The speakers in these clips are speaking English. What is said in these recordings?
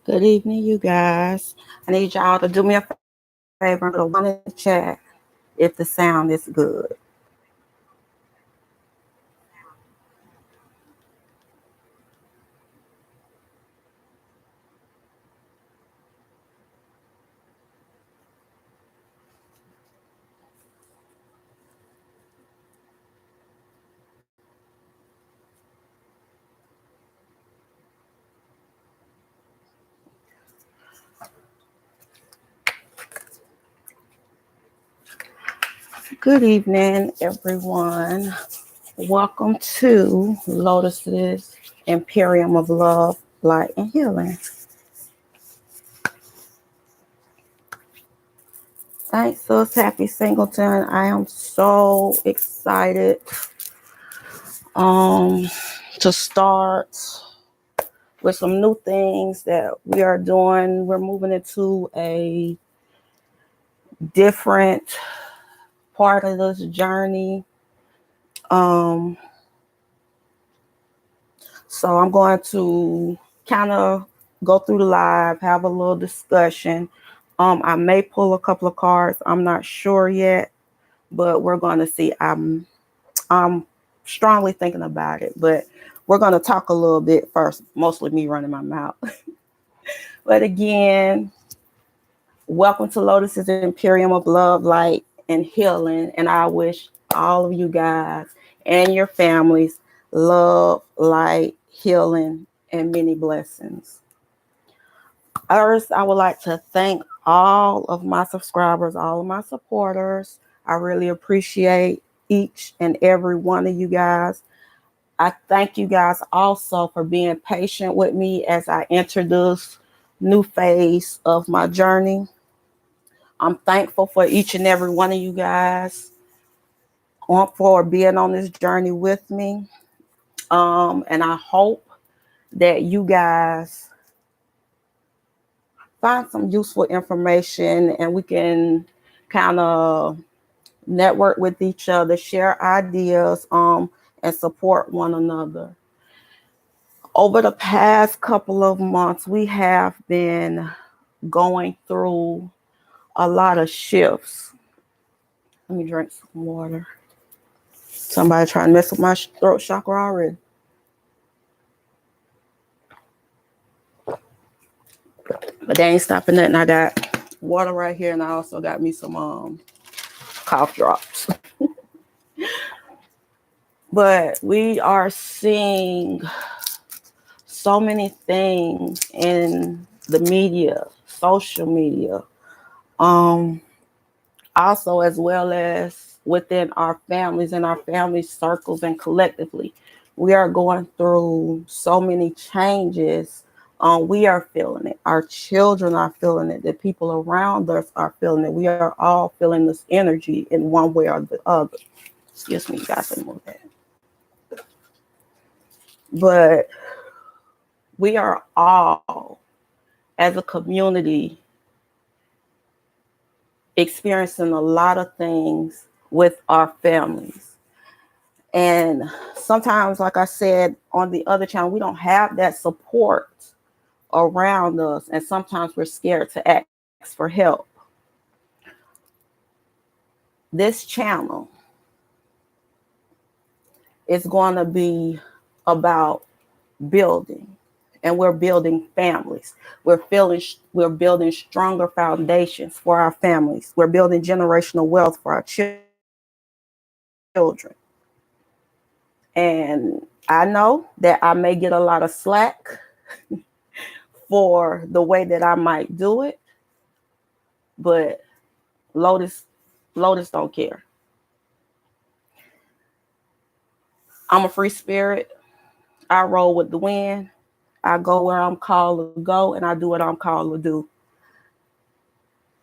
Good evening, you guys. I need y'all to do me a favor and put a one in the chat if the sound is good. Good evening, everyone. Welcome to Lotus's Emporium of Love, Light, and Healing. Thanks, sis. Happy Singleton. I am so excited um, to start with some new things that we are doing. We're moving into a different part of this journey. Um, so I'm going to kind of go through the live, have a little discussion. I may pull a couple of cards. I'm not sure yet, but we're going to see. I'm strongly thinking about it, but we're going to talk a little bit first. Mostly me running my mouth. But again, welcome to Lotus's Emporium of Love, Light, and Healing. And I wish all of you guys and your families love, light, healing, and many blessings. First, I would like to thank all of my subscribers, all of my supporters. I really appreciate each and every one of you guys. I thank you guys also for being patient with me as I enter this new phase of my journey. I'm thankful for each and every one of you guys for being on this journey with me. And I hope that you guys find some useful information and we can kind of network with each other, share ideas, and support one another. Over the past couple of months, we have been going through a lot of shifts. Let me drink some water. Somebody trying to mess with my throat chakra already. But they ain't stopping nothing. I got water right here, and I also got me some cough drops. But we are seeing so many things in the media, social media, um, also as well as within our families and our family circles and collectively. We are going through so many changes. We are feeling it. Our children are feeling it. The people around us are feeling it. We are all feeling this energy in one way or the other. Excuse me, you guys, let me move that. But we are all, as a community, experiencing a lot of things with our families. And sometimes, like I said on the other channel, we don't have that support around us. And sometimes we're scared to ask for help. This channel is going to be about building. And we're building families. We're building stronger foundations for our families. We're building generational wealth for our children. And I know that I may get a lot of slack for the way that I might do it, but Lotus, Lotus don't care. I'm a free spirit. I roll with the wind. I go where I'm called to go, and I do what I'm called to do.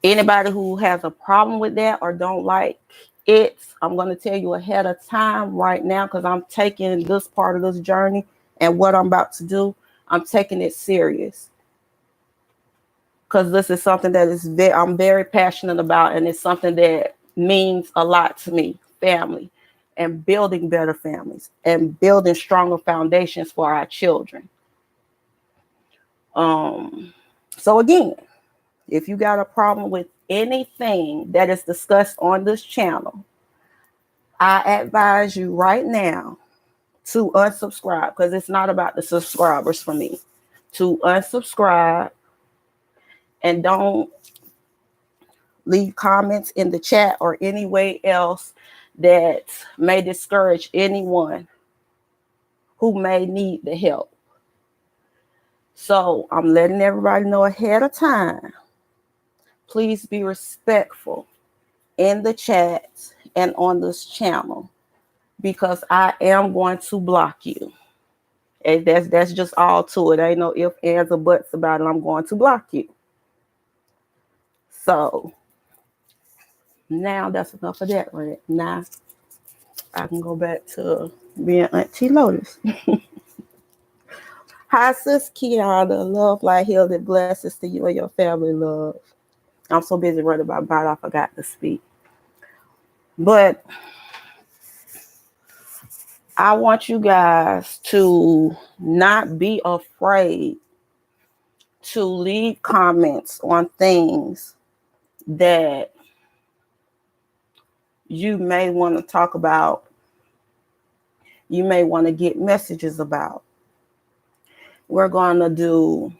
Anybody who has a problem with that or don't like it, I'm going to tell you ahead of time right now because I'm taking this part of this journey and what I'm about to do. I'm taking it serious because this is something that I'm very passionate about, and it's something that means a lot to me. Family and building better families and building stronger foundations for our children. So again, if you got a problem with anything that is discussed on this channel, I advise you right now to unsubscribe, because it's not about the subscribers for me. To unsubscribe, and don't leave comments in the chat or any way else that may discourage anyone who may need the help. So I'm letting everybody know ahead of time. Please be respectful in the chat and on this channel, because I am going to block you. And that's just all to it. Ain't no ifs, ands, or buts about it. I'm going to block you. So now that's enough of that, right? Now I can go back to being Auntie Lotus. Hi, sis Kiana. Love, light, health, and blessings to you and your family, love. I'm so busy running my body, I forgot to speak. But I want you guys to not be afraid to leave comments on things that you may want to talk about, you may want to get messages about. We're going to do,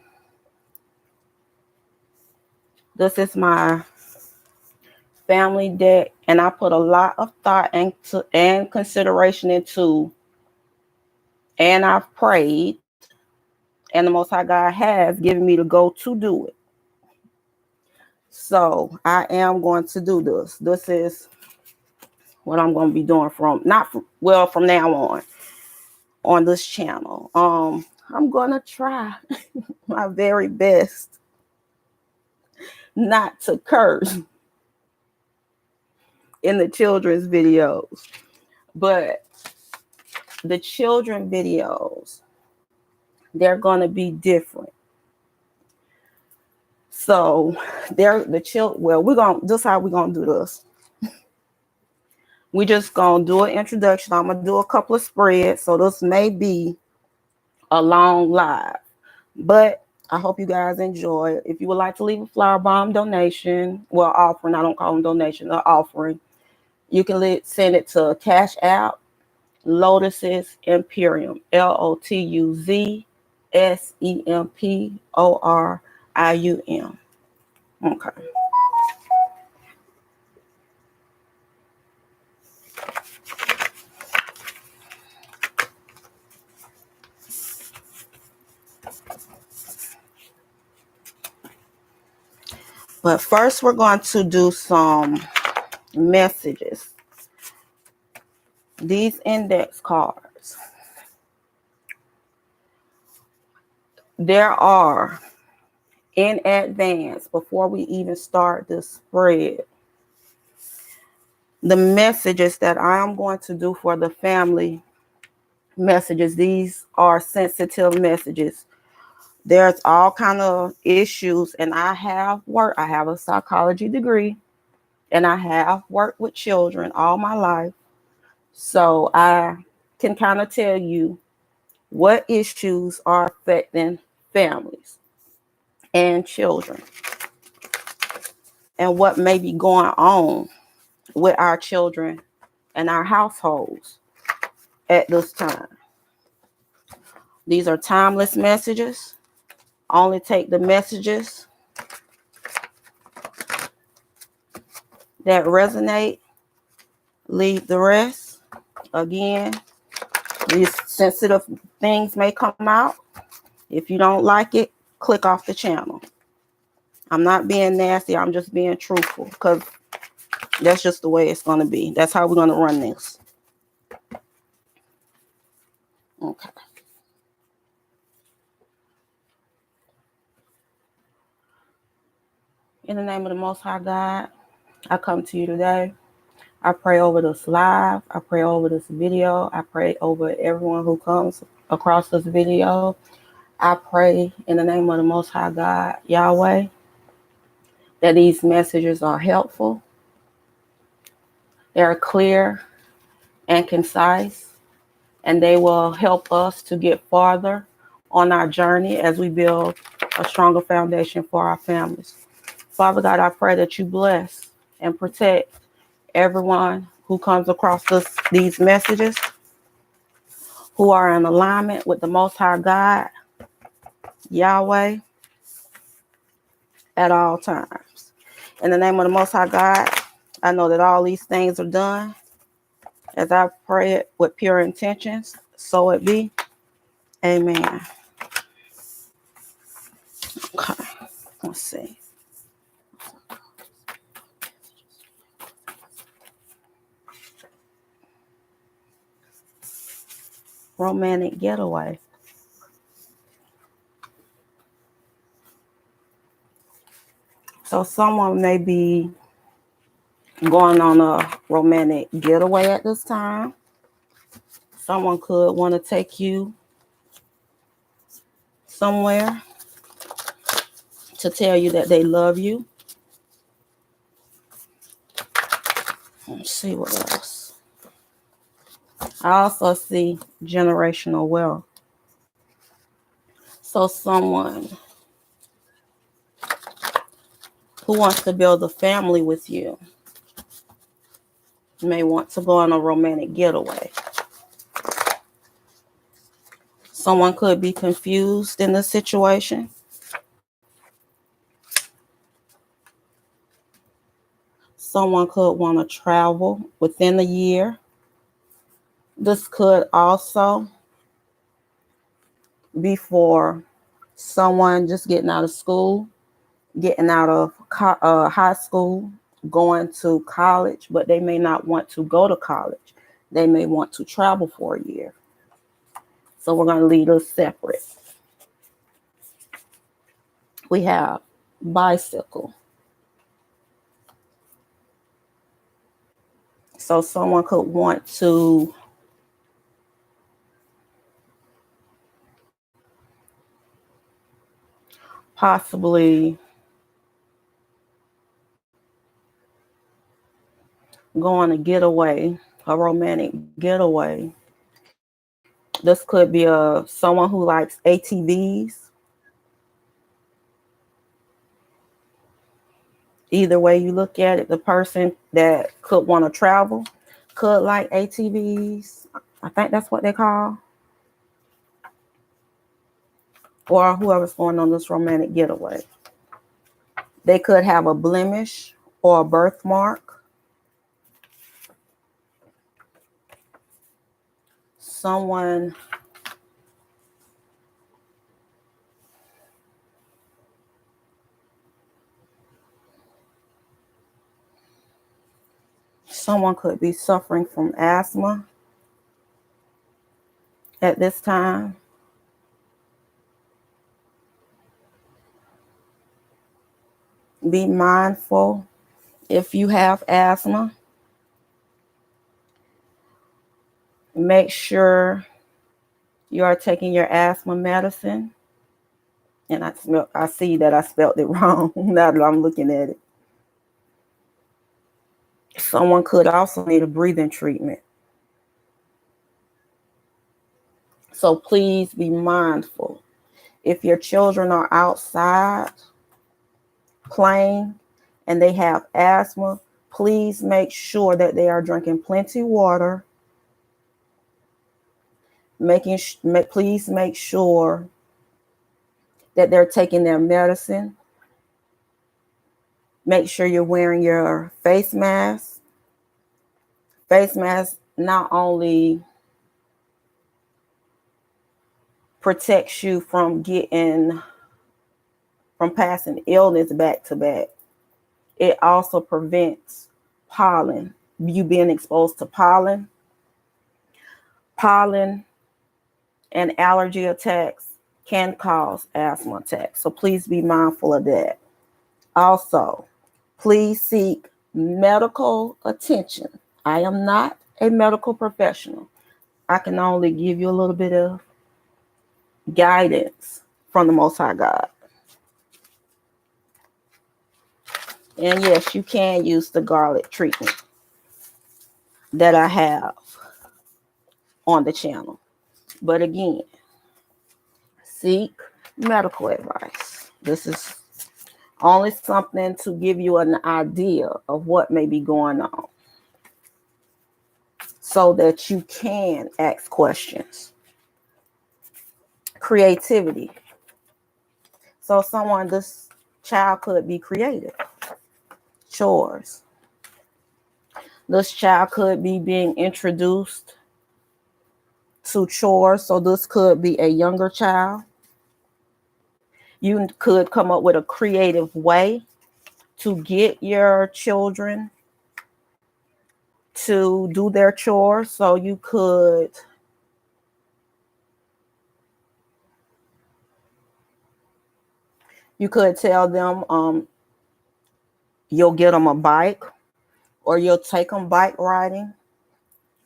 this is my family deck, and I put a lot of thought and consideration into, and I've prayed, and the Most High God has given me the go to do it. So I am going to do this. This is what I'm going to be doing from now on this channel. I'm going to try my very best not to curse in the children's videos, but the children videos, they're going to be different. So this is how we're going to do this. We just going to do an introduction. I'm going to do a couple of spreads. So this may be a long live, but I hope you guys enjoy. If you would like to leave a flower bomb donation, well, offering, I don't call them donation, an offering, you can send it to Cash App, Lotuz'S Emporium, Lotuz'S Emporium. Okay. But first, we're going to do some messages. These index cards, there are, in advance, before we even start this spread, the messages that I am going to do for the family messages. These are sensitive messages. There's all kind of issues, and I have a psychology degree, and I have worked with children all my life. So I can kind of tell you what issues are affecting families and children, and what may be going on with our children and our households at this time. These are timeless messages. Only take the messages that resonate, leave the rest. Again, these sensitive things may come out. If you don't like it, click off the channel. I'm not being nasty. I'm just being truthful, because that's just the way it's going to be. That's how we're going to run this. Okay. In the name of the Most High God, I come to you today. I pray over this live. I pray over this video. I pray over everyone who comes across this video. I pray in the name of the Most High God, Yahweh, that these messages are helpful. They're clear and concise, and they will help us to get farther on our journey as we build a stronger foundation for our families. Father God, I pray that you bless and protect everyone who comes across these messages, who are in alignment with the Most High God, Yahweh, at all times. In the name of the Most High God, I know that all these things are done as I pray it with pure intentions. So it be. Amen. Okay. Let's see. Romantic getaway. So someone may be going on a romantic getaway at this time. Someone could want to take you somewhere to tell you that they love you. Let's see what else. I also see generational wealth. So someone who wants to build a family with you may want to go on a romantic getaway. Someone could be confused in the situation. Someone could want to travel within a year. This could also be for someone just getting out of school, getting out of high school, going to college, but they may not want to go to college. They may want to travel for a year. So we're going to leave those separate. We have bicycle. So someone could want to possibly go on a getaway, a romantic getaway. This could be someone who likes ATVs. Either way you look at it, the person that could want to travel could like ATVs. I think that's what they call. Or whoever's going on this romantic getaway. They could have a blemish or a birthmark. Someone could be suffering from asthma at this time. Be mindful if you have asthma. Make sure you are taking your asthma medicine. And I see that I spelled it wrong now that I'm looking at it. Someone could also need a breathing treatment. So please be mindful. If your children are outside playing and they have asthma, please make sure that they are drinking plenty of water. Please make sure that they're taking their medicine. Make sure you're wearing your face mask. Face mask not only protects you from passing illness back to back. It also prevents pollen, you being exposed to pollen. Pollen and allergy attacks can cause asthma attacks. So please be mindful of that. Also, please seek medical attention. I am not a medical professional. I can only give you a little bit of guidance from the Most High God. And yes, you can use the garlic treatment that I have on the channel. But again, seek medical advice. This is only something to give you an idea of what may be going on so that you can ask questions. Creativity. So this child could be creative. Chores. This child could be being introduced to chores. So this could be a younger child. You could come up with a creative way to get your children to do their chores. So you could tell them you'll get them a bike, or you'll take them bike riding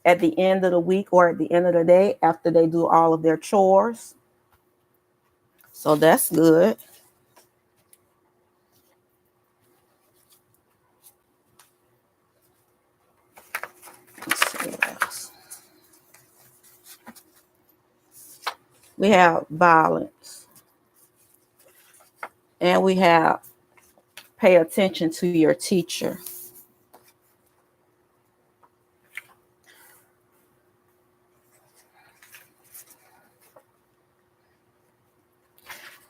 at the end of the week or at the end of the day after they do all of their chores. So that's good. Let's see what else. We have violence. And we have pay attention to your teacher.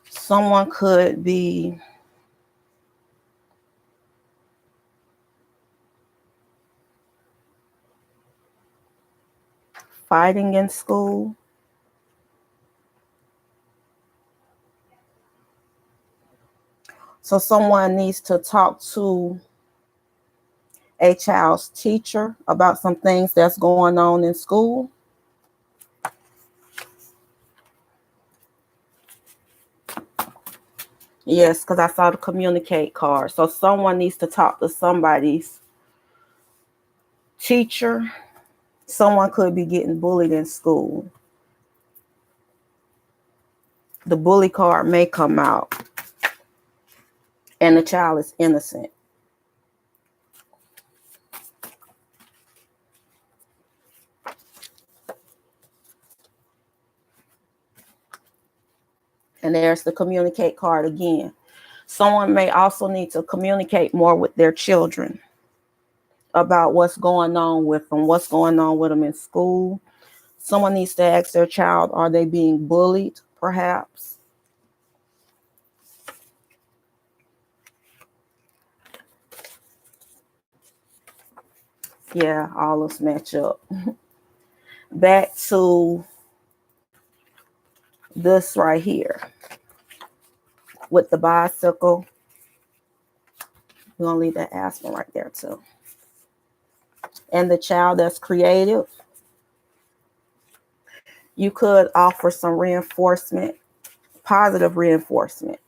Someone could be fighting in school. So someone needs to talk to a child's teacher about some things that's going on in school. Yes, because I saw the communicate card. So someone needs to talk to somebody's teacher. Someone could be getting bullied in school. The bully card may come out, and the child is innocent. And there's the communicate card again. Someone may also need to communicate more with their children about what's going on with them in school. Someone needs to ask their child, are they being bullied, perhaps? Yeah, all those match up. Back to this right here with the bicycle. We're going to leave that aspen right there too. And the child that's creative, you could offer some reinforcement, positive reinforcement.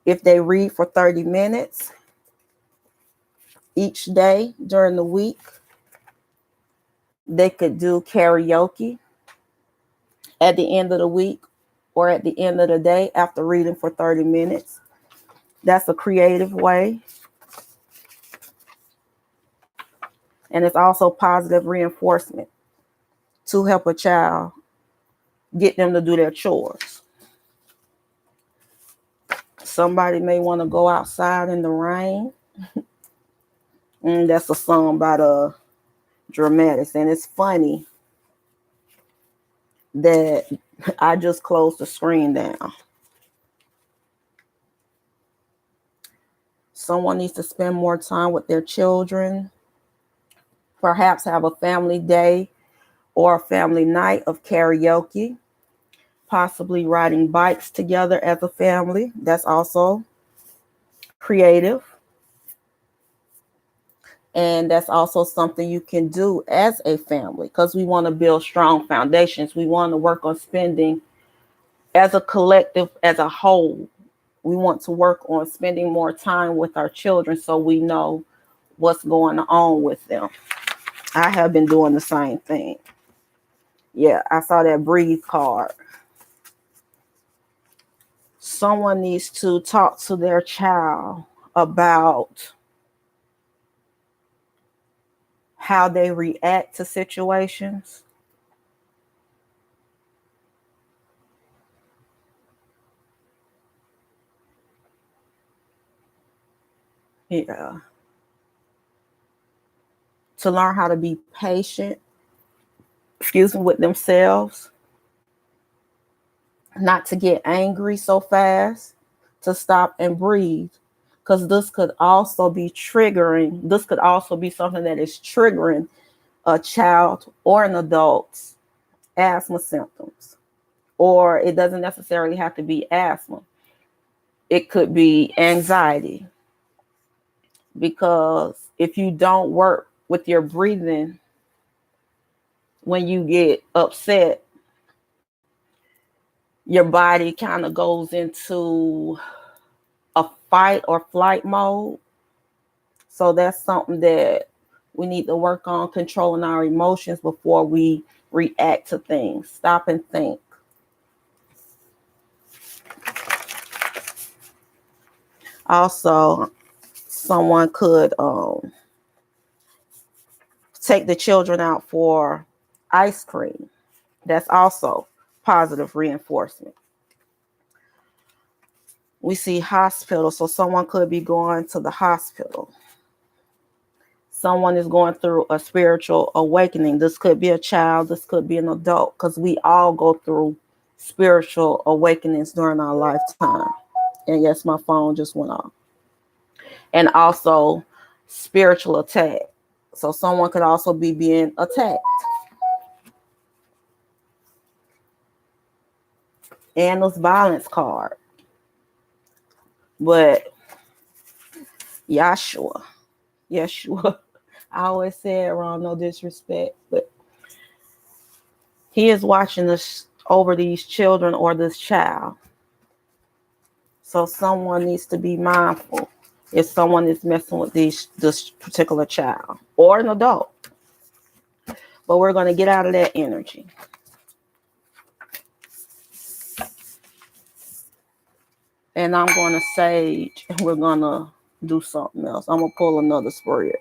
If they read for 30 minutes each day during the week, they could do karaoke at the end of the week or at the end of the day after reading for 30 minutes. That's a creative way. And it's also positive reinforcement to help a child get them to do their chores. Somebody may want to go outside in the rain. And that's a song by the Dramatics. And it's funny that I just closed the screen down. Someone needs to spend more time with their children. Perhaps have a family day or a family night of karaoke. Possibly riding bikes together as a family. That's also creative. And that's also something you can do as a family, because we want to build strong foundations. We want to work on spending as a collective, as a whole. We want to work on spending more time with our children so we know what's going on with them. I have been doing the same thing. Yeah, I saw that breathe card. Someone needs to talk to their child about how they react to situations. Yeah. To learn how to be patient, with themselves, not to get angry so fast, to stop and breathe. Because this could also be triggering. This could also be something that is triggering a child or an adult's asthma symptoms. Or it doesn't necessarily have to be asthma. It could be anxiety. Because if you don't work with your breathing when you get upset, your body kind of goes into a fight or flight mode. So that's something that we need to work on, controlling our emotions before we react to things. Stop and think. Also, someone could take the children out for ice cream. That's also positive reinforcement. We see hospital, so someone could be going to the hospital. Someone is going through a spiritual awakening. This could be a child, this could be an adult, because we all go through spiritual awakenings during our lifetime. And yes, my phone just went off. And also spiritual attack. So someone could also be being attacked. And this violence card. But Yeshua, I always say it wrong, no disrespect, but he is watching us over these children or this child. So someone needs to be mindful if someone is messing with this particular child or an adult. But we're going to get out of that energy. And I'm going to sage, and we're going to do something else. I'm going to pull another spread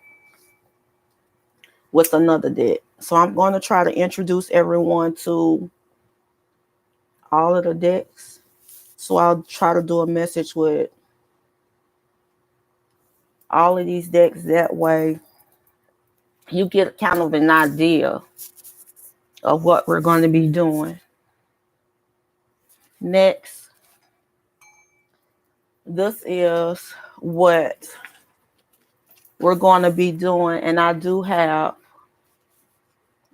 with another deck. So I'm going to try to introduce everyone to all of the decks. So I'll try to do a message with all of these decks. That way you get kind of an idea of what we're going to be doing. Next, this is what we're going to be doing. And I do have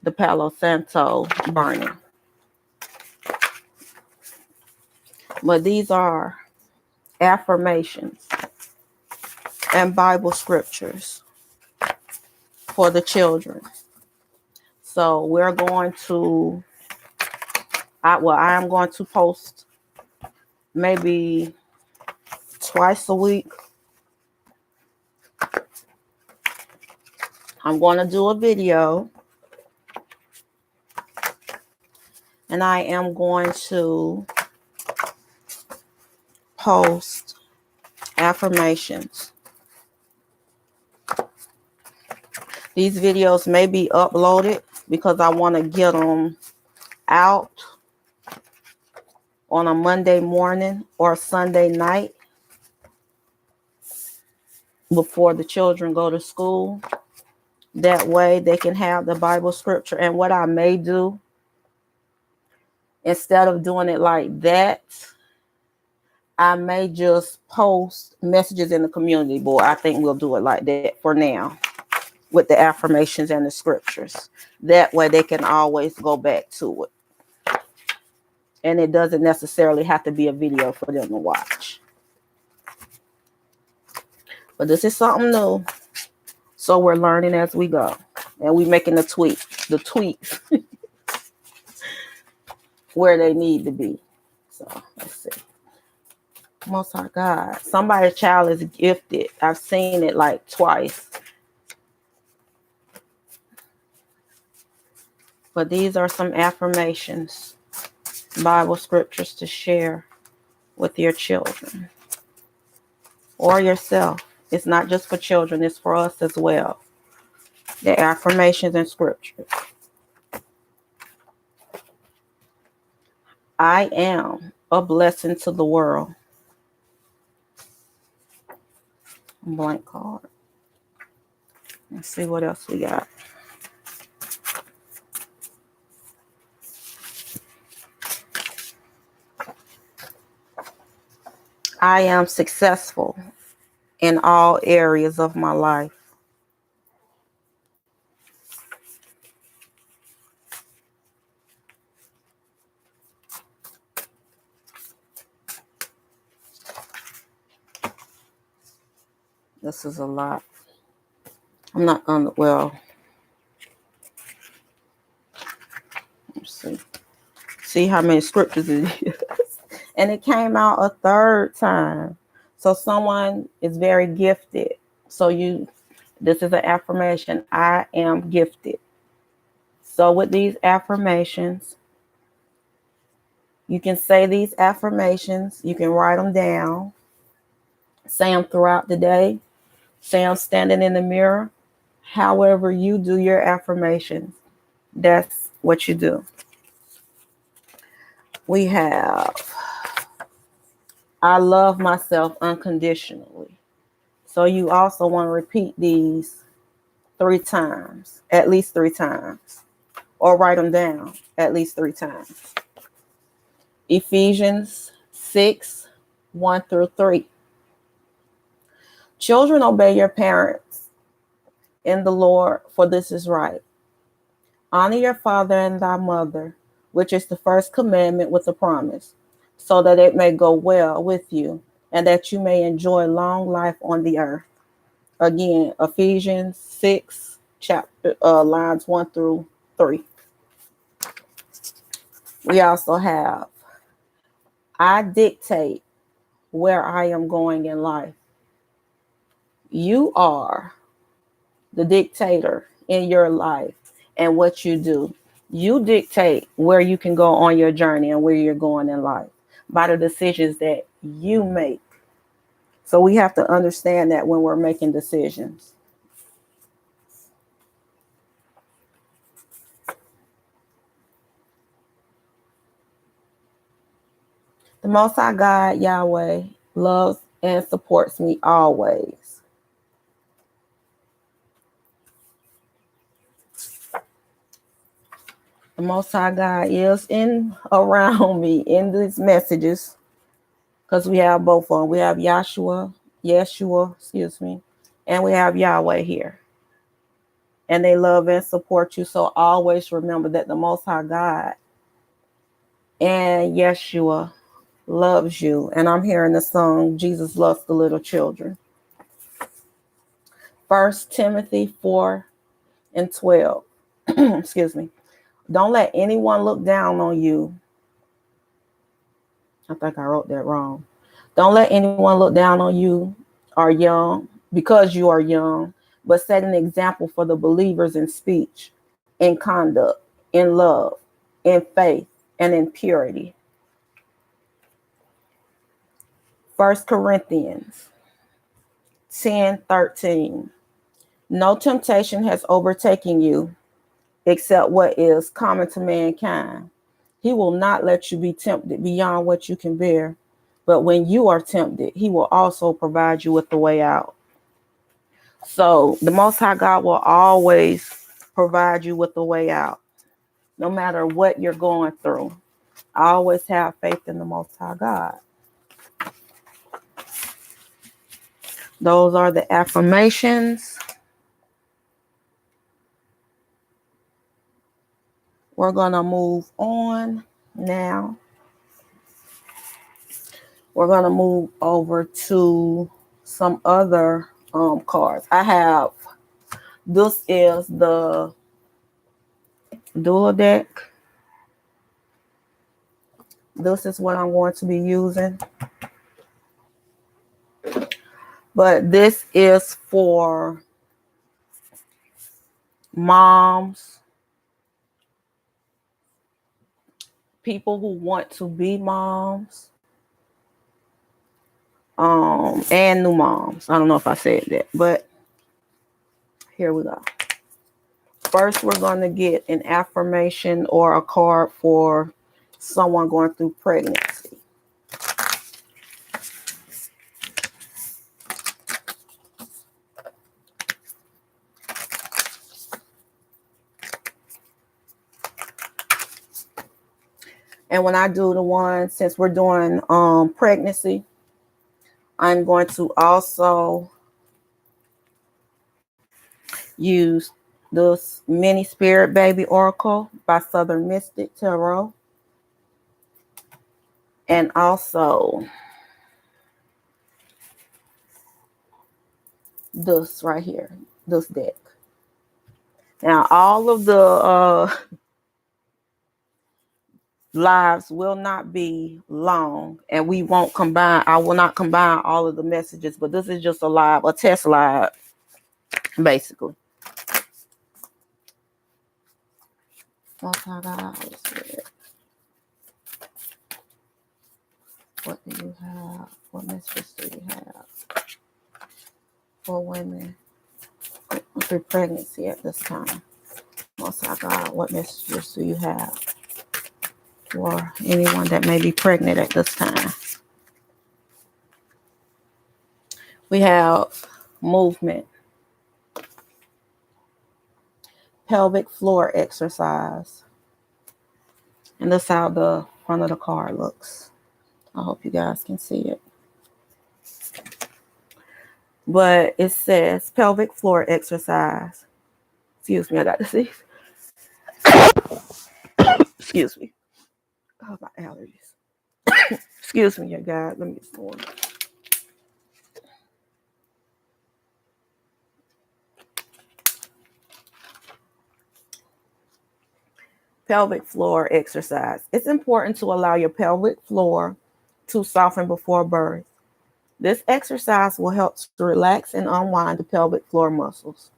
the Palo Santo burning. But these are affirmations and Bible scriptures for the children. So we're going to, I am going to post maybe twice a week. I'm going to do a video. And I am going to post affirmations. These videos may be uploaded because I want to get them out on a Monday morning or Sunday night before the children go to school. That way they can have the Bible scripture. And what I may do, instead of doing it like that, I may just post messages in the community board. I think we'll do it like that for now, with the affirmations and the scriptures. That way they can always go back to it. And it doesn't necessarily have to be a video for them to watch. But this is something new. So we're learning as we go. And we're making the tweaks where they need to be. So let's see. Most High God. Somebody's child is gifted. I've seen it like twice. But these are some affirmations, Bible scriptures to share with your children or yourself. It's not just for children, it's for us as well. The affirmations and scriptures. I am a blessing to the world. Blank card. Let's see what else we got. I am successful in all areas of my life. This is a lot. I'm not gonna, well, let's see. See how many scriptures it is. And it came out a third time. So someone is very gifted. So this is an affirmation. I am gifted. So with these affirmations, you can say these affirmations. You can write them down. Say them throughout the day. Say them standing in the mirror. However you do your affirmations, that's what you do. We have, I love myself unconditionally. So you also want to repeat these 3 times, at least 3 times, or write them down at least 3 times. Ephesians 6, 1 through 3. Children, obey your parents in the Lord, for this is right. Honor your father and thy mother, which is the first commandment with a promise, so that it may go well with you and that you may enjoy long life on the earth. Again, Ephesians 6, lines 1 through 3. We also have, I dictate where I am going in life. You are the dictator in your life and what you do. You dictate where you can go on your journey and where you're going in life by the decisions that you make. So we have to understand that when we're making decisions. The Most High God, Yahweh, loves and supports me always. The Most High God is in around me in these messages, because we have both of them. We have Yeshua, and we have Yahweh here. And they love and support you. So always remember that the Most High God and Yeshua loves you. And I'm hearing the song, Jesus Loves the Little Children. 1 Timothy 4 and 12. Excuse me. Don't let anyone look down on you. I think I wrote that wrong. Don't let anyone look down on you or young because you are young, but set an example for the believers in speech, in conduct, in love, in faith, and in purity. 1 Corinthians 10:13. No temptation has overtaken you except what is common to mankind. He will not let you be tempted beyond what you can bear. But when you are tempted, he will also provide you with the way out. So the Most High God will always provide you with the way out, no matter what you're going through. I always have faith in the Most High God. Those are the affirmations. We're going to move on now. We're going to move over to some other cards. I have, this is the Dual deck. This is what I'm going to be using. But this is for moms, people who want to be moms, and new moms. I don't know if I said that, but here we go. First, we're going to get an affirmation or a card for someone going through pregnancy. And when I do the one, since we're doing pregnancy, I'm going to also use this Mini Spirit Baby Oracle by Southern Mystic Tarot. And also this right here, this deck. Now, all of the lives will not be long, and we won't combine. I will not combine all of the messages, but this is just a test live, basically. What do you have? What messages do you have for women through pregnancy at this time? Most High God, what messages do you have for anyone that may be pregnant at this time? We have movement, pelvic floor exercise. And this is how the front of the card looks. I hope you guys can see it. But it says pelvic floor exercise. Excuse me, I got to see. Excuse me. Oh, my allergies. Excuse me, you guys. Let me get some water. Pelvic floor exercise. It's important to allow your pelvic floor to soften before birth. This exercise will help to relax and unwind the pelvic floor muscles.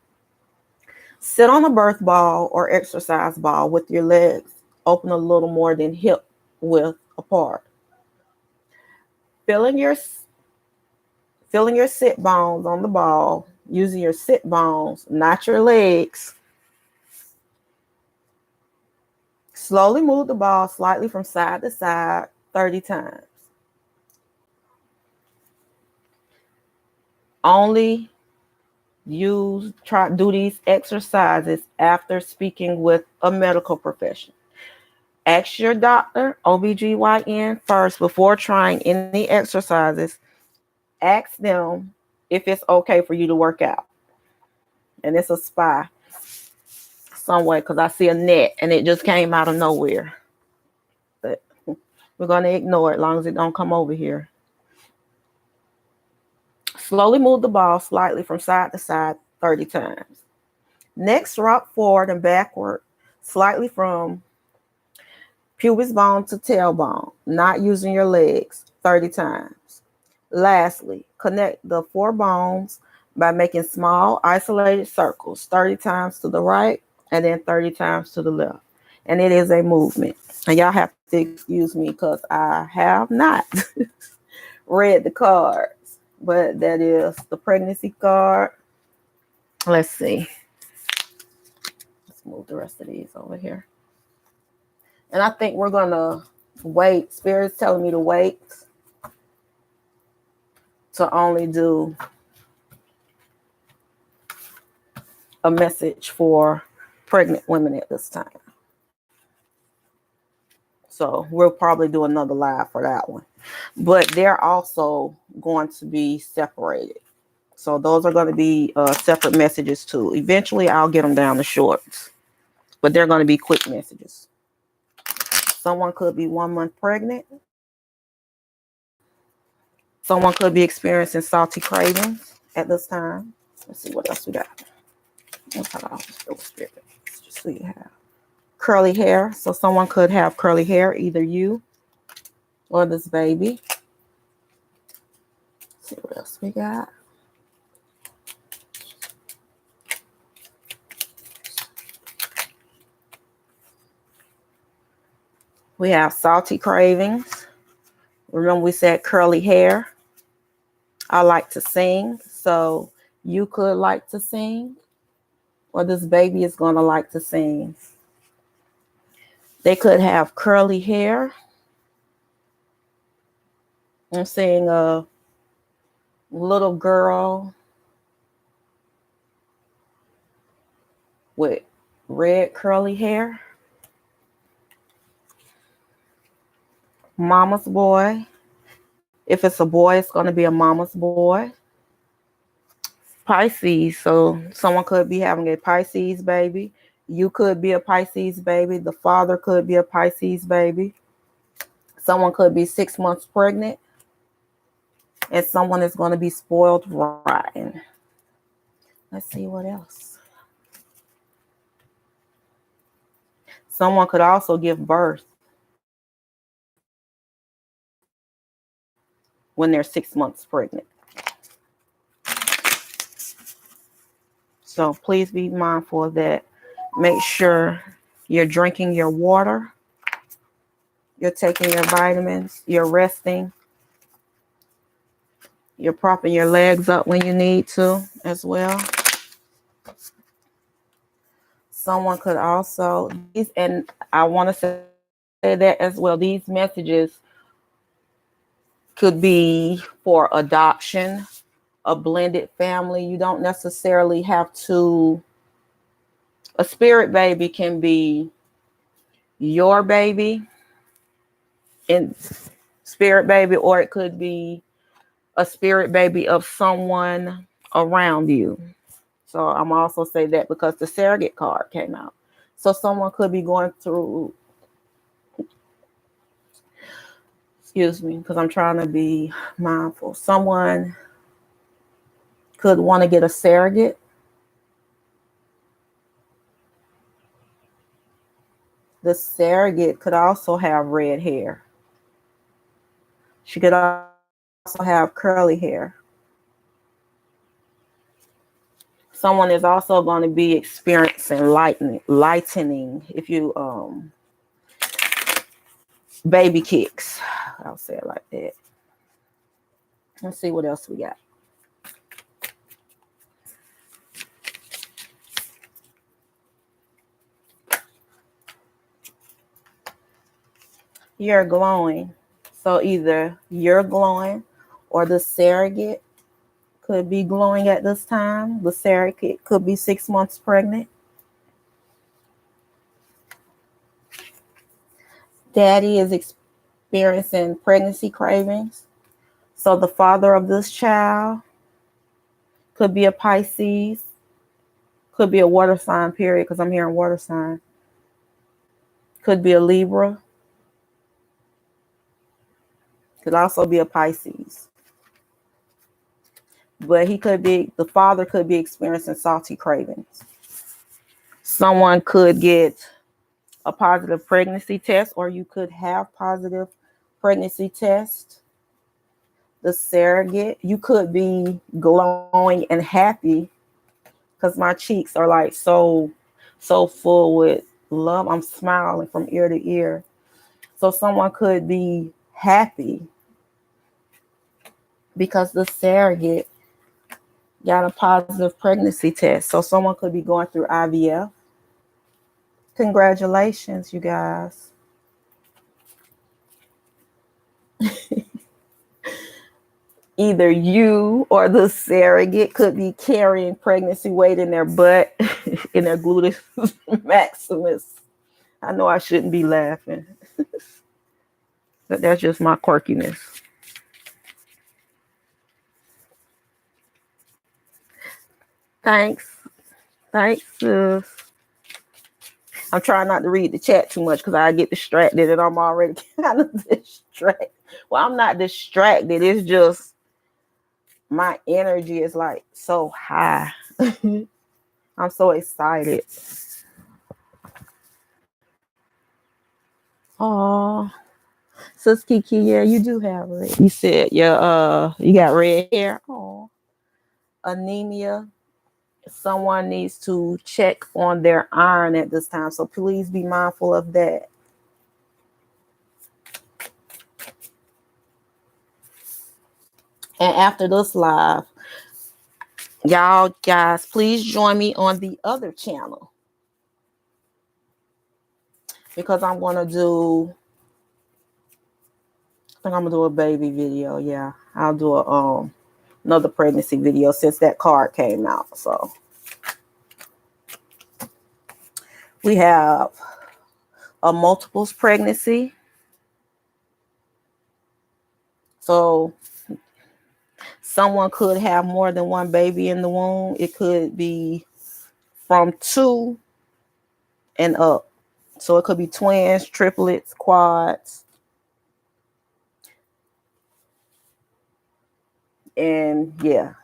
Sit on a birth ball or exercise ball with your legs open a little more than hip width apart. Feeling your sit bones on the ball using your sit bones, not your legs. Slowly move the ball slightly from side to side 30 times. Only do these exercises after speaking with a medical professional. Ask your doctor, OBGYN first before trying any exercises. Ask them if it's okay for you to work out. And it's a spy somewhere because I see a net and it just came out of nowhere. But we're going to ignore it as long as it don't come over here. Slowly move the ball slightly from side to side 30 times. Next, rock forward and backward slightly from pubis bone to tailbone, not using your legs 30 times. Lastly, connect the four bones by making small isolated circles 30 times to the right and then 30 times to the left. And it is a movement. And y'all have to excuse me because I have not read the cards, but that is the pregnancy card. Let's see. Let's move the rest of these over here. And I think we're going to wait. Spirit's telling me to wait to only do a message for pregnant women at this time. So we'll probably do another live for that one. But they're also going to be separated. So those are going to be separate messages too. Eventually, I'll get them down to shorts. But they're going to be quick messages. Someone could be 1 month pregnant. Someone could be experiencing salty cravings at this time. Let's see what else we got. Let's just so you have curly hair. So someone could have curly hair, either you or this baby. Let's see what else we got. We have salty cravings. Remember we said curly hair. I like to sing. So you could like to sing, or this baby is going to like to sing. They could have curly hair. I'm seeing a little girl with red curly hair. Mama's boy. If it's a boy, it's going to be a mama's boy. Pisces. So someone could be having a Pisces baby. You could be a Pisces baby. The father could be a Pisces baby. Someone could be 6 months pregnant. And someone is going to be spoiled rotten. Let's see what else. Someone could also give birth when they're 6 months pregnant. So please be mindful of that. Make sure you're drinking your water. You're taking your vitamins. You're resting. You're propping your legs up when you need to as well. Someone could also, and I want to say that as well, these messages could be for adoption, a blended family. You don't necessarily have to, a spirit baby can be your baby and spirit baby, or it could be a spirit baby of someone around you. So I'm also say that because the surrogate card came out. So someone could be going through, excuse me, because I'm trying to be mindful. Someone could want to get a surrogate. The surrogate could also have red hair. She could also have curly hair. Someone is also going to be experiencing lightening if you baby kicks. I'll say it like that. Let's see what else we got. You're glowing. So either you're glowing or the surrogate could be glowing at this time. The surrogate could be 6 months pregnant. Daddy is experiencing pregnancy cravings. So the father of this child could be a Pisces, could be a water sign, period, because I'm hearing water sign. Could be a Libra. Could also be a Pisces. But the father could be experiencing salty cravings. Someone could get a positive pregnancy test, or you could have positive pregnancy test. The surrogate, you could be glowing and happy because my cheeks are like so full with love. I'm smiling from ear to ear. So someone could be happy because the surrogate got a positive pregnancy test. So someone could be going through IVF. Congratulations, you guys. Either you or the surrogate could be carrying pregnancy weight in their butt, in their gluteus maximus. I know I shouldn't be laughing, but that's just my quirkiness. Thanks. Thanks, sis. I'm trying not to read the chat too much because I get distracted and I'm already kind of distracted. Well, I'm not distracted. It's just my energy is like so high. I'm so excited. Oh, Sis Kiki, yeah, you do have red. You said you got red hair. Oh, anemia. Someone needs to check on their iron at this time, so please be mindful of that. And after this live, y'all guys, please join me on the other channel because I'm gonna do. I think I'm gonna do a baby video. Yeah, I'll do a another pregnancy video since that card came out. So we have a multiples pregnancy. So someone could have more than one baby in the womb. It could be from 2 and up. So it could be twins, triplets, quads. And yeah,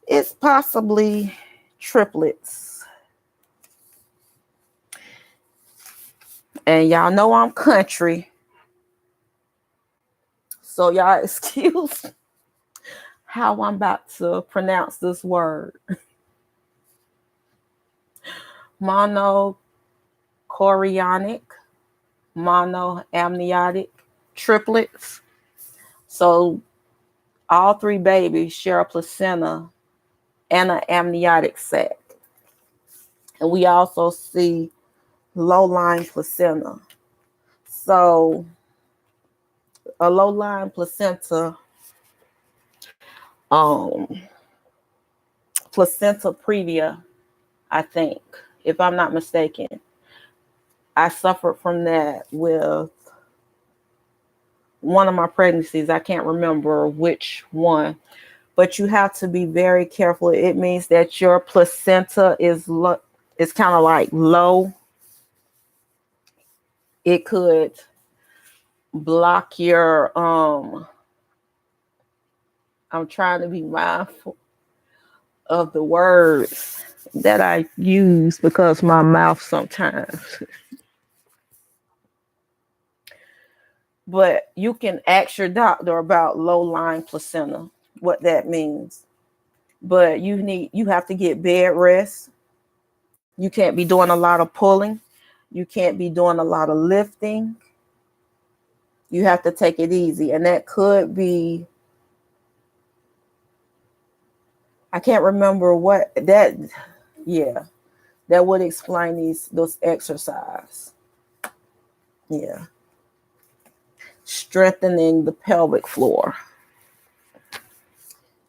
it's possibly triplets. And y'all know I'm country. So y'all excuse how I'm about to pronounce this word. Monochorionic, monoamniotic triplets. So all 3 babies share a placenta and an amniotic sac. And we also see low-lying placenta. So a low-lying placenta, placenta previa, I think, if I'm not mistaken. I suffered from that with one of my pregnancies. I can't remember which one, but you have to be very careful. It means that your placenta is kind of like low. It could block your I'm trying to be mindful of the words that I use because my mouth sometimes. But you can ask your doctor about low-lying placenta, what that means. But you have to get bed rest. You can't be doing a lot of pulling. You can't be doing a lot of lifting. You have to take it easy. And that could be, I can't remember what that, yeah, that would explain those exercise. Yeah. Strengthening the pelvic floor.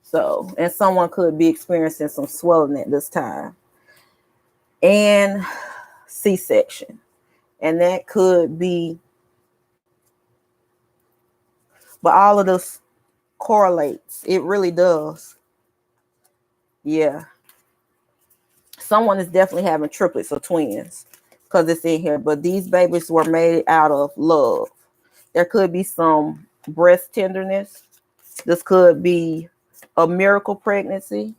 So, and someone could be experiencing some swelling at this time. And C-section. And that could be, but all of this correlates. It really does. Yeah. Someone is definitely having triplets or twins because it's in here. But these babies were made out of love. There could be some breast tenderness. This could be a miracle pregnancy.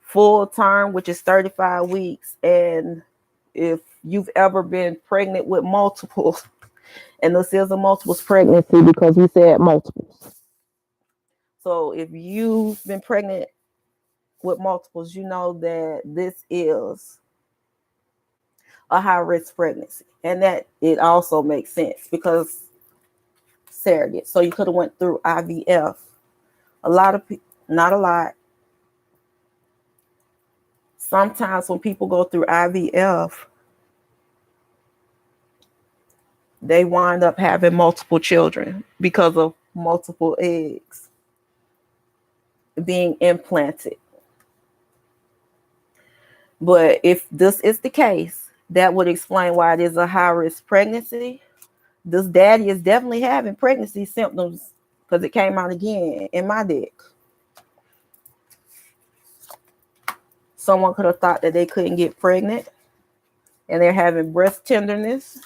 Full term, which is 35 weeks. And if you've ever been pregnant with multiples, and this is a multiples pregnancy because we said multiples. So if you've been pregnant with multiples, you know that this is a high risk pregnancy, and that it also makes sense because surrogate. So you could have went through IVF. A lot of people, not a lot. Sometimes when people go through IVF, they wind up having multiple children because of multiple eggs being implanted. But if this is the case, that would explain why it is a high risk pregnancy. This daddy is definitely having pregnancy symptoms because it came out again in my deck. Someone could have thought that they couldn't get pregnant and they're having breast tenderness.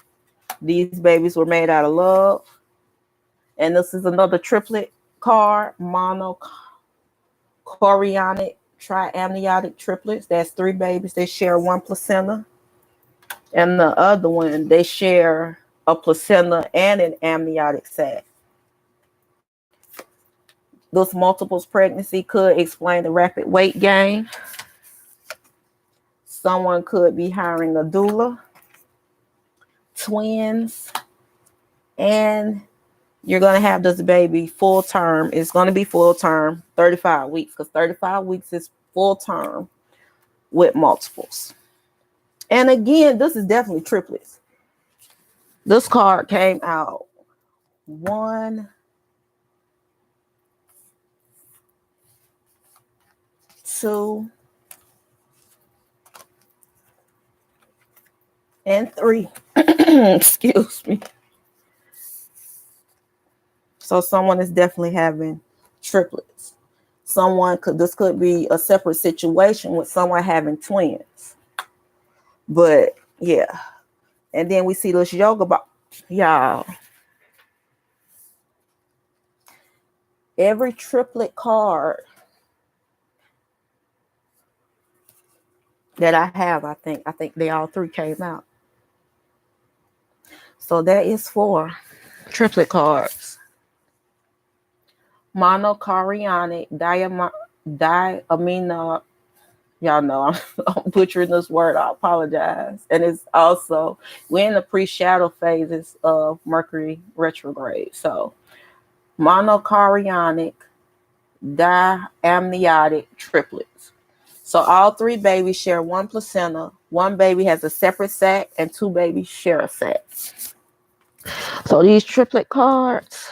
These babies were made out of love. And this is another triplet card, monochorionic triamniotic triplets. That's 3 babies. They share one placenta. And the other one, they share a placenta and an amniotic sac. This multiples pregnancy could explain the rapid weight gain. Someone could be hiring a doula, twins, and you're going to have this baby full term. It's going to be full term, 35 weeks, because 35 weeks is full term with multiples. And again, this is definitely triplets. This card came out 1, 2, and 3. Excuse me. So someone is definitely having triplets. This could be a separate situation with someone having twins. But yeah. And then we see this yoga box. Y'all. Every triplet card that I have, I think they all three came out. So that is 4 triplet cards. Monochorionic diamino. Y'all know I'm butchering this word. I apologize. And it's also, we're in the pre-shadow phases of Mercury retrograde. So monochorionic diamniotic triplets. So all 3 babies share 1 placenta. 1 baby has a separate sac and 2 babies share a sac. So these triplet cards,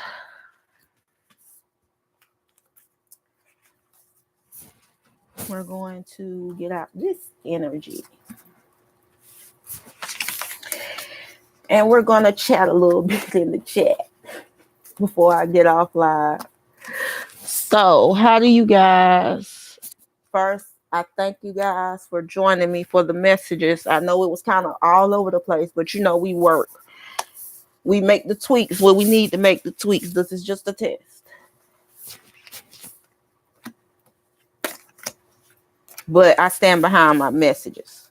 we're going to get out this energy. And we're going to chat a little bit in the chat before I get off live. So how do you guys, first, I thank you guys for joining me for the messages. I know it was kind of all over the place, but you know, we work. We make the tweaks where we need to make the tweaks. This is just a test. But I stand behind my messages.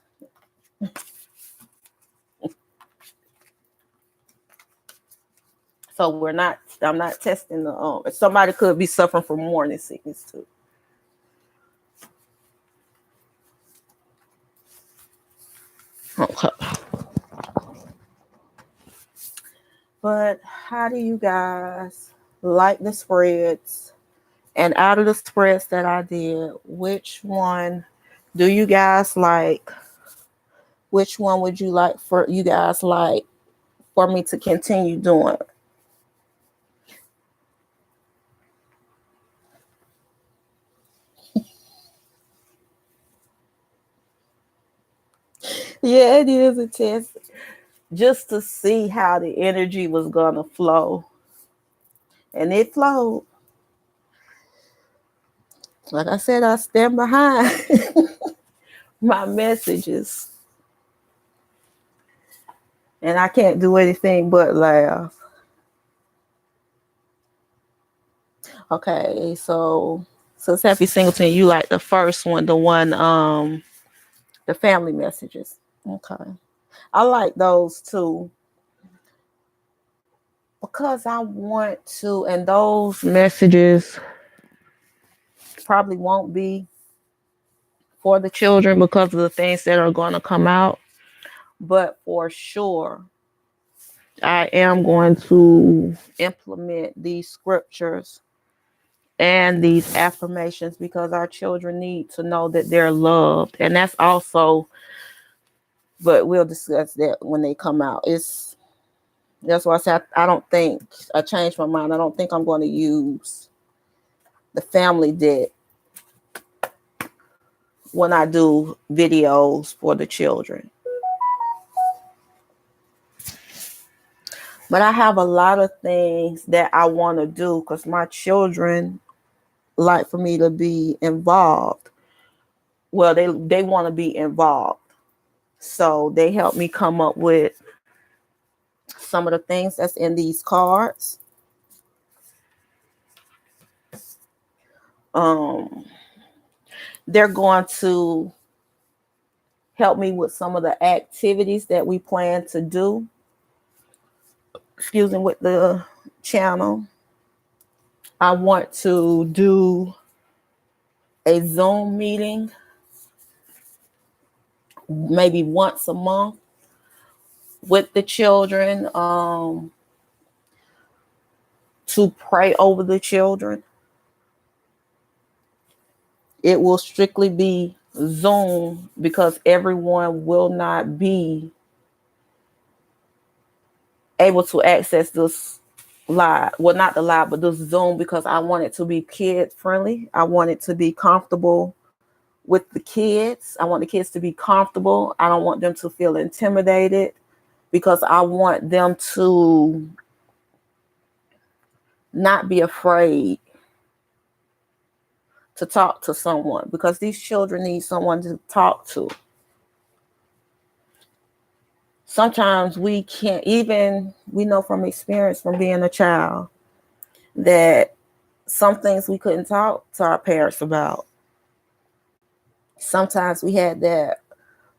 So I'm not testing the somebody could be suffering from morning sickness too. Okay. But how do you guys like the spreads? And out of the spreads that I did, which one do you guys like? Which one would you like for you guys like for me to continue doing? Yeah, it is a test. Just to see how the energy was gonna flow. And it flowed. Like I said, I stand behind my messages. And I can't do anything but laugh. Okay, so Happy Singleton, you like the first one, the one, the family messages. Okay. I like those too. Because I want to, and those messages probably won't be for the children because of the things that are going to come out. But for sure, I am going to implement these scriptures and these affirmations because our children need to know that they're loved. And that's also, but we'll discuss that when they come out. That's why I said I changed my mind. I don't think I'm going to use the family debt when I do videos for the children. But I have a lot of things that I want to do because my children like for me to be involved. Well, they want to be involved. So they help me come up with some of the things that's in these cards. They're going to help me with some of the activities that we plan to do. Excuse me, with the channel. I want to do a Zoom meeting maybe once a month with the children to pray over the children. It will strictly be Zoom because everyone will not be able to access this live. Well, not the live, but this Zoom because I want it to be kid friendly. I want it to be comfortable with the kids. I want the kids to be comfortable. I don't want them to feel intimidated because I want them to not be afraid to talk to someone, because these children need someone to talk to. Sometimes we can't even, we know from experience from being a child that some things we couldn't talk to our parents about. Sometimes we had that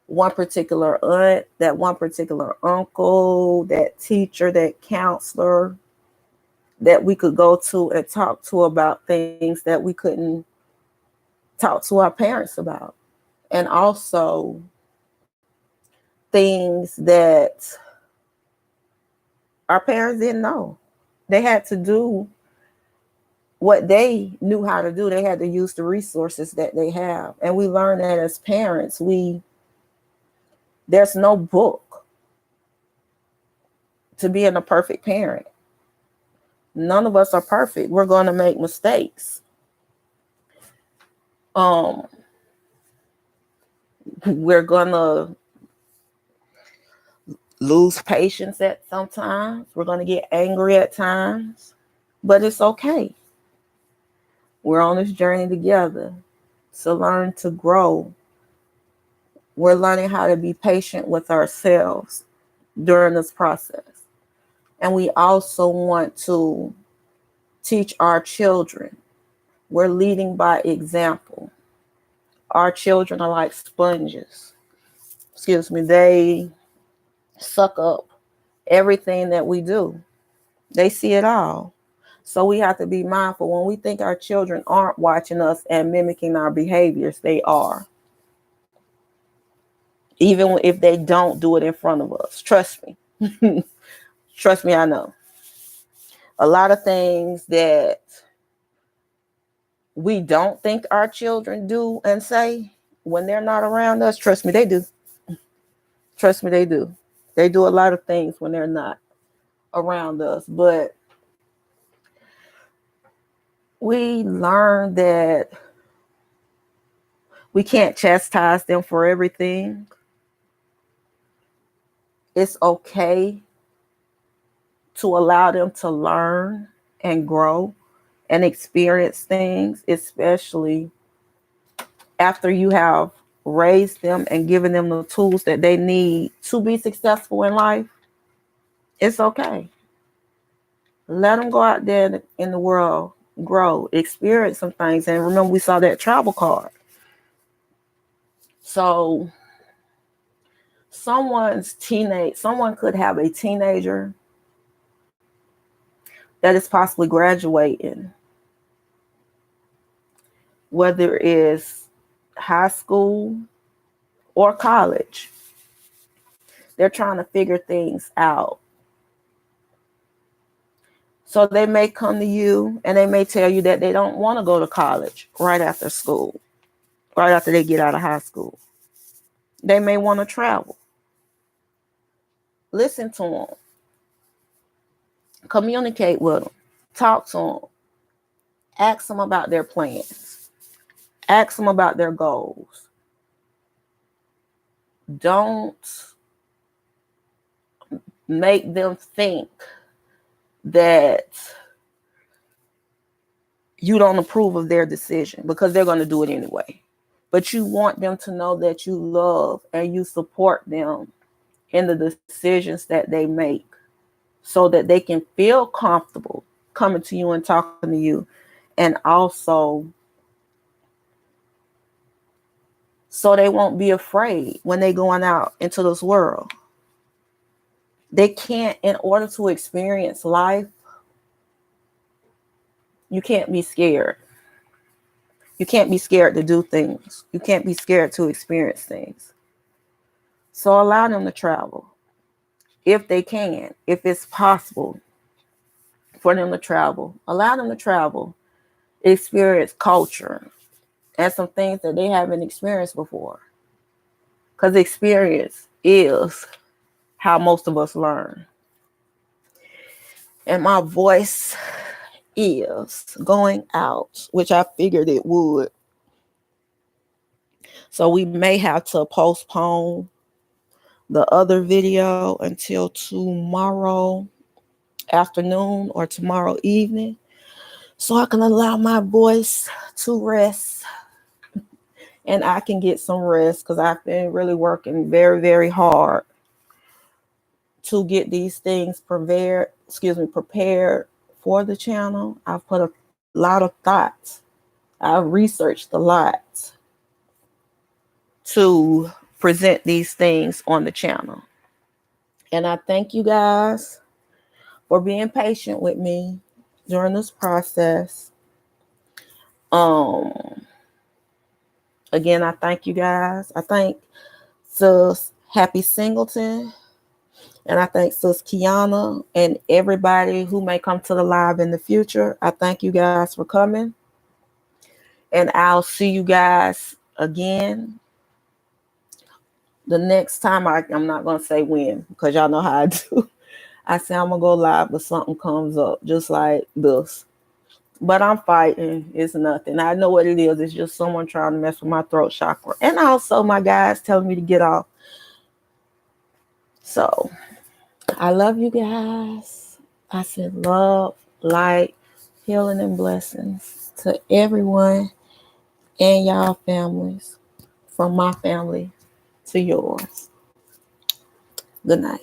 one particular aunt, that one particular uncle, that teacher, that counselor that we could go to and talk to about things that we couldn't talk to our parents about. And also things that our parents didn't know. They had to do what they knew how to do. They had to use the resources that they have. And we learn that as parents, there's no book to being a perfect parent. None of us are perfect. We're going to make mistakes. We're going to lose patience at sometimes. We're going to get angry at times, but it's okay. We're on this journey together to learn to grow. We're learning how to be patient with ourselves during this process. And we also want to teach our children. We're leading by example. Our children are like sponges. They suck up everything that we do. They see it all. So we have to be mindful. When we think our children aren't watching us and mimicking our behaviors, they are. Even if they don't do it in front of us. Trust me. Trust me, I know. A lot of things that we don't think our children do and say when they're not around us, trust me, they do. Trust me, they do. They do a lot of things when they're not around us. But we learn that we can't chastise them for everything. It's okay to allow them to learn and grow and experience things, especially after you have raised them and given them the tools that they need to be successful in life. It's okay. Let them go out there in the world, grow, experience some things. And remember, we saw that travel card. So someone could have a teenager that is possibly graduating, whether it's high school or college. They're trying to figure things out. So they may come to you and they may tell you that they don't want to go to college right after school, right after they get out of high school. They may want to travel. Listen to them. Communicate with them. Talk to them. Ask them about their plans. Ask them about their goals. Don't make them think that you don't approve of their decision, because they're going to do it anyway. But you want them to know that you love and you support them in the decisions that they make, so that they can feel comfortable coming to you and talking to you, and also so they won't be afraid when they're going out into this world. They can't, in order to experience life, you can't be scared. You can't be scared to do things. You can't be scared to experience things. So allow them to travel. If they can, if it's possible for them to travel, allow them to travel, experience culture and some things that they haven't experienced before. Because experience is how most of us learn. And my voice is going out, which I figured it would. So we may have to postpone the other video until tomorrow afternoon or tomorrow evening. so I can allow my voice to rest and I can get some rest, because I've been really working very, very hard to get these things prepared for the channel. I've put a lot of thought. I've researched a lot to present these things on the channel. And I thank you guys for being patient with me during this process. Again, I thank you guys. I thank Sis Happy Singleton, and I thank Sis Kiana and everybody who may come to the live in the future. I thank you guys for coming. And I'll see you guys again the next time. I'm not going to say when, because y'all know how I do. I say I'm going to go live, but something comes up just like this. But I'm fighting. It's nothing. I know what it is. It's just someone trying to mess with my throat chakra. And also my guys telling me to get off. So I love you guys. I said love, light, healing, and blessings to everyone and y'all families, from my family to yours. Good night.